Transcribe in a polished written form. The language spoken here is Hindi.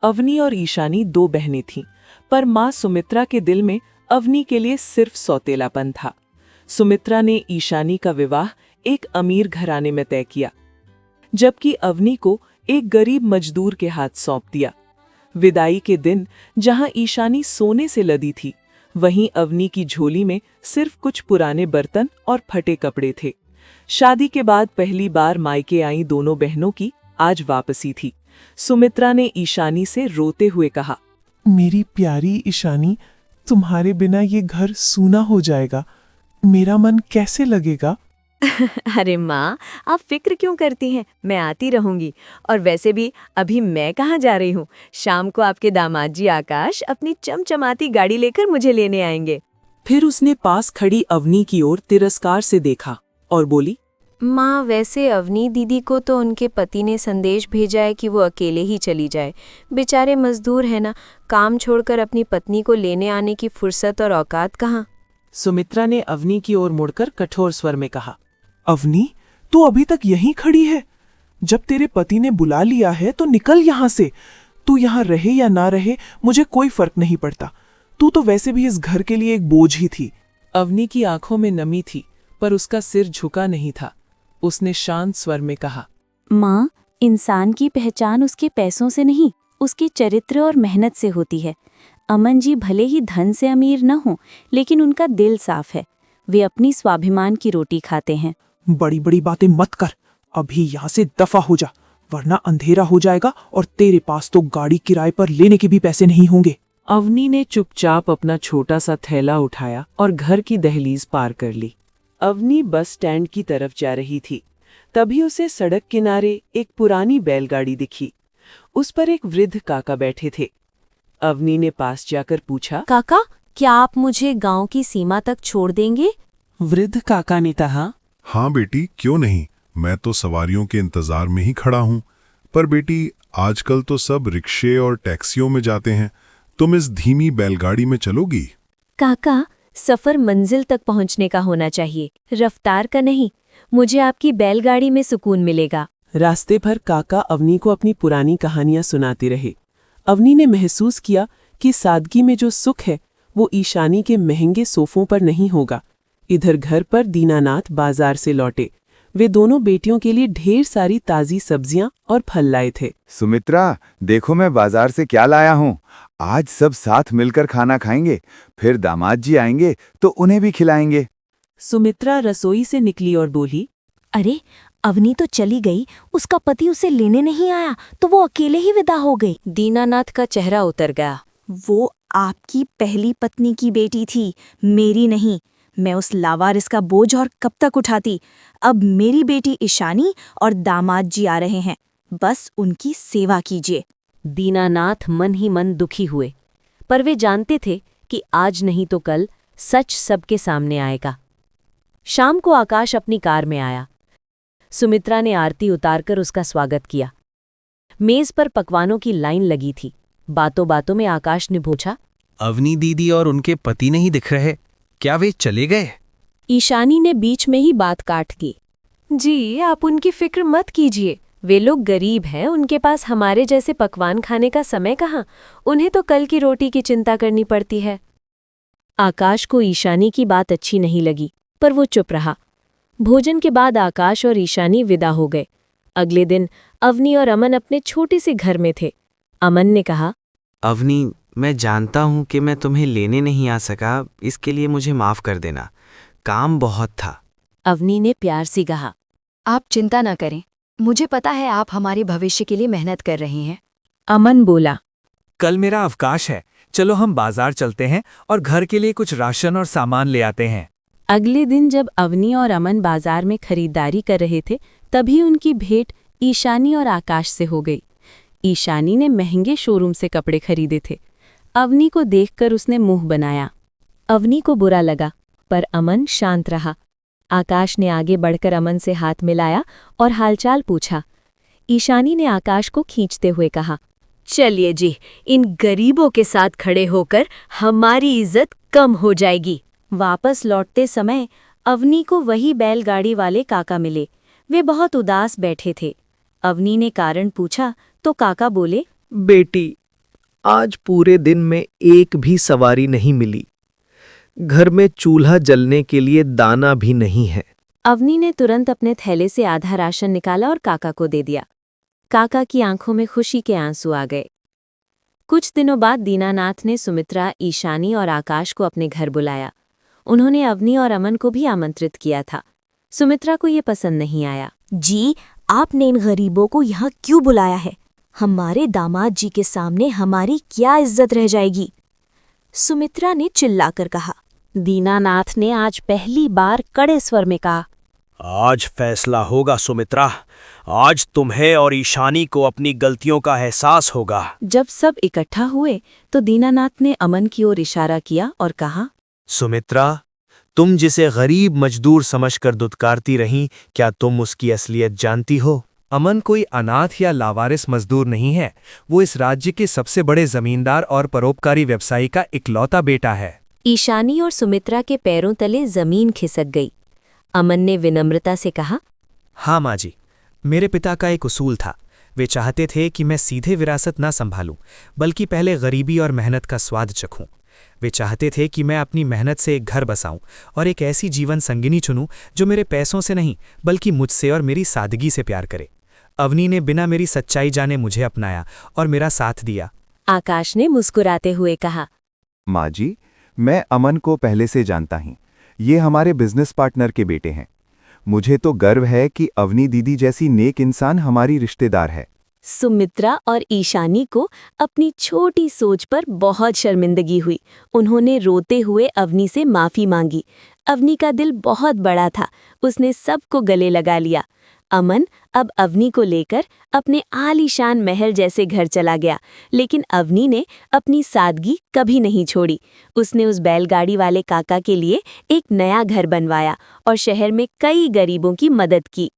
अवनी और ईशानी दो बहनें थीं, पर माँ सुमित्रा के दिल में अवनी के लिए सिर्फ सौतेलापन था। सुमित्रा ने ईशानी का विवाह एक अमीर घराने में तय किया, जबकि अवनी को एक गरीब मजदूर के हाथ सौंप दिया। विदाई के दिन जहां ईशानी सोने से लदी थी, वहीं अवनी की झोली में सिर्फ कुछ पुराने बर्तन और फटे कपड़े थे। शादी के बाद पहली बार मायके आई दोनों बहनों की आज वापसी थी। सुमित्रा ने ईशानी से रोते हुए कहा, मेरी प्यारी ईशानी, तुम्हारे बिना ये घर सूना हो जाएगा। मेरा मन कैसे लगेगा? अरे माँ, आप फिक्र क्यों करती हैं? मैं आती रहूंगी। और वैसे भी अभी मैं कहाँ जा रही हूँ? शाम को आपके दामाद जी आकाश अपनी चमचमाती गाड़ी लेकर मुझे लेने आएंगे। फिर उसने पास खड़ी अवनी की ओर तिरस्कार से देखा और बोली, माँ, वैसे अवनी दीदी को तो उनके पति ने संदेश भेजा है कि वो अकेले ही चली जाए। बेचारे मजदूर है ना, काम छोड़कर अपनी पत्नी को लेने आने की फुर्सत और औकात कहाँ। सुमित्रा ने अवनी की ओर मुड़कर कठोर स्वर में कहा, अवनी, तू अभी तक यहीं खड़ी है? जब तेरे पति ने बुला लिया है तो निकल यहाँ से। तू यहाँ रहे या ना रहे मुझे कोई फर्क नहीं पड़ता। तू तो वैसे भी इस घर के लिए एक बोझ ही थी। अवनी की आंखों में नमी थी, पर उसका सिर झुका नहीं था। उसने शांत स्वर में कहा, माँ, इंसान की पहचान उसके पैसों से नहीं, उसके चरित्र और मेहनत से होती है। अमन जी भले ही धन से अमीर न हो, लेकिन उनका दिल साफ है। वे अपनी स्वाभिमान की रोटी खाते हैं। बड़ी बड़ी बातें मत कर। अभी यहाँ से दफा हो जा, वरना अंधेरा हो जाएगा और तेरे पास तो गाड़ी किराए पर लेने के भी पैसे नहीं होंगे। अवनी ने चुपचाप अपना छोटा सा थैला उठाया और घर की दहलीज पार कर ली। अवनी बस स्टैंड की तरफ जा रही थी, तभी उसे सड़क किनारे एक पुरानी बैलगाड़ी दिखी। उस पर एक वृद्ध काका बैठे थे। अवनी ने पास जाकर पूछा, काका, क्या आप मुझे गांव की सीमा तक छोड़ देंगे? वृद्ध काका ने कहा, हाँ बेटी, क्यों नहीं। मैं तो सवारियों के इंतजार में ही खड़ा हूँ। पर बेटी, आजकल तो सब रिक्शे और टैक्सियों में जाते हैं। तुम इस धीमी बैलगाड़ी में चलोगी? काका, सफर मंजिल तक पहुंचने का होना चाहिए, रफ्तार का नहीं। मुझे आपकी बैलगाड़ी में सुकून मिलेगा। रास्ते भर काका अवनी को अपनी पुरानी कहानियां सुनाते रहे। अवनी ने महसूस किया कि सादगी में जो सुख है वो ईशानी के महंगे सोफों पर नहीं होगा। इधर घर पर दीनानाथ बाजार से लौटे। वे दोनों बेटियों के लिए ढेर सारी ताज़ी सब्जियां और फल लाए थे। सुमित्रा, देखो मैं बाजार से क्या लाया हूँ। आज सब साथ मिलकर खाना खाएंगे, फिर दामाद जी आएंगे तो उन्हें भी खिलाएंगे। सुमित्रा रसोई से निकली और बोली, अरे, अवनी तो चली गई, उसका पति उसे लेने नहीं आया तो वो अकेले ही विदा हो गई। दीनानाथ का चेहरा उतर गया। वो आपकी पहली पत्नी की बेटी थी, मेरी नहीं। मैं उस लावारिस का बोझ और कब तक उठाती। अब मेरी बेटी ईशानी और दामाद जी आ रहे हैं, बस उनकी सेवा कीजिए। दीनानाथ मन ही मन दुखी हुए, पर वे जानते थे कि आज नहीं तो कल सच सबके सामने आएगा। शाम को आकाश अपनी कार में आया। सुमित्रा ने आरती उतारकर उसका स्वागत किया। मेज पर पकवानों की लाइन लगी थी। बातों बातों में आकाश ने पूछा, अवनी दीदी और उनके पति नहीं दिख रहे, क्या वे चले गए? ईशानी ने बीच में ही बात काट दी। जी, आप उनकी फिक्र मत कीजिए। वे लोग गरीब हैं, उनके पास हमारे जैसे पकवान खाने का समय कहाँ। उन्हें तो कल की रोटी की चिंता करनी पड़ती है। आकाश को ईशानी की बात अच्छी नहीं लगी, पर वो चुप रहा। भोजन के बाद आकाश और ईशानी विदा हो गए। अगले दिन अवनी और अमन अपने छोटे से घर में थे। अमन ने कहा, अवनी, मैं जानता हूँ कि मैं तुम्हें लेने नहीं आ सका, इसके लिए मुझे माफ कर देना। काम बहुत था। अवनी ने प्यार से कहा, आप चिंता न करें, मुझे पता है आप हमारे भविष्य के लिए मेहनत कर रहे हैं। अमन बोला, कल मेरा अवकाश है, चलो हम बाजार चलते हैं और घर के लिए कुछ राशन और सामान ले आते हैं। अगले दिन जब अवनी और अमन बाजार में खरीदारी कर रहे थे, तभी उनकी भेंट ईशानी और आकाश से हो गई। ईशानी ने महंगे शोरूम से कपड़े खरीदे थे। अवनी को देखकर उसने मुंह बनाया। अवनी को बुरा लगा, पर अमन शांत रहा। आकाश ने आगे बढ़कर अमन से हाथ मिलाया और हालचाल पूछा। ईशानी ने आकाश को खींचते हुए कहा, चलिए जी, इन गरीबों के साथ खड़े होकर हमारी इज्जत कम हो जाएगी। वापस लौटते समय अवनी को वही बैलगाड़ी वाले काका मिले। वे बहुत उदास बैठे थे। अवनी ने कारण पूछा तो काका बोले, बेटी, आज पूरे दिन में एक भी सवारी नहीं मिली। घर में चूल्हा जलने के लिए दाना भी नहीं है। अवनी ने तुरंत अपने थैले से आधा राशन निकाला और काका को दे दिया। काका की आंखों में खुशी के आंसू आ गए। कुछ दिनों बाद दीनानाथ ने सुमित्रा, ईशानी और आकाश को अपने घर बुलाया। उन्होंने अवनी और अमन को भी आमंत्रित किया था। सुमित्रा को ये पसंद नहीं आया। जी, आपने इन गरीबों को यहाँ क्यों बुलाया है? हमारे दामाद जी के सामने हमारी क्या इज्जत रह जाएगी? सुमित्रा ने चिल्लाकर कहा। दीनानाथ ने आज पहली बार कड़े स्वर में कहा, आज फैसला होगा सुमित्रा। आज तुम्हें और ईशानी को अपनी गलतियों का एहसास होगा। जब सब इकट्ठा हुए तो दीनानाथ ने अमन की ओर इशारा किया और कहा, सुमित्रा, तुम जिसे गरीब मजदूर समझकर दुत्कारती रहीं, क्या तुम उसकी असलियत जानती हो? अमन कोई अनाथ या लावारिस मजदूर नहीं है। वो इस राज्य के सबसे बड़े जमींदार और परोपकारी व्यवसायी का इकलौता बेटा है। ईशानी और सुमित्रा के पैरों तले जमीन खिसक गई। अमन ने विनम्रता से कहा, हाँ माँ जी, मेरे पिता का एक उसूल था। वे चाहते थे कि मैं सीधे विरासत ना संभालूं, बल्कि पहले गरीबी और मेहनत का स्वाद चखूं। वे चाहते थे कि मैं अपनी मेहनत से एक घर बसाऊं और एक ऐसी जीवन संगिनी चुनूं जो मेरे पैसों से नहीं बल्कि मुझसे और मेरी सादगी से प्यार करे। अवनी ने बिना मेरी सच्चाई जाने मुझे अपनाया और मेरा साथ दिया। आकाश ने मुस्कुराते हुए कहा, माँ जी, मैं अमन को पहले से जानता हूँ। ये हमारे बिजनेस पार्टनर के बेटे हैं। मुझे तो गर्व है कि अवनी दीदी जैसी नेक इंसान हमारी रिश्तेदार है। सुमित्रा और ईशानी को अपनी छोटी सोच पर बहुत शर्मिंदगी हुई। उन्होंने रोते हुए अवनी से माफ़ी मांगी। अवनी का दिल बहुत बड़ा था, उसने सबको गले लगा लिया। अमन अब अवनी को लेकर अपने आलीशान महल जैसे घर चला गया, लेकिन अवनी ने अपनी सादगी कभी नहीं छोड़ी। उसने उस बैलगाड़ी वाले काका के लिए एक नया घर बनवाया और शहर में कई गरीबों की मदद की।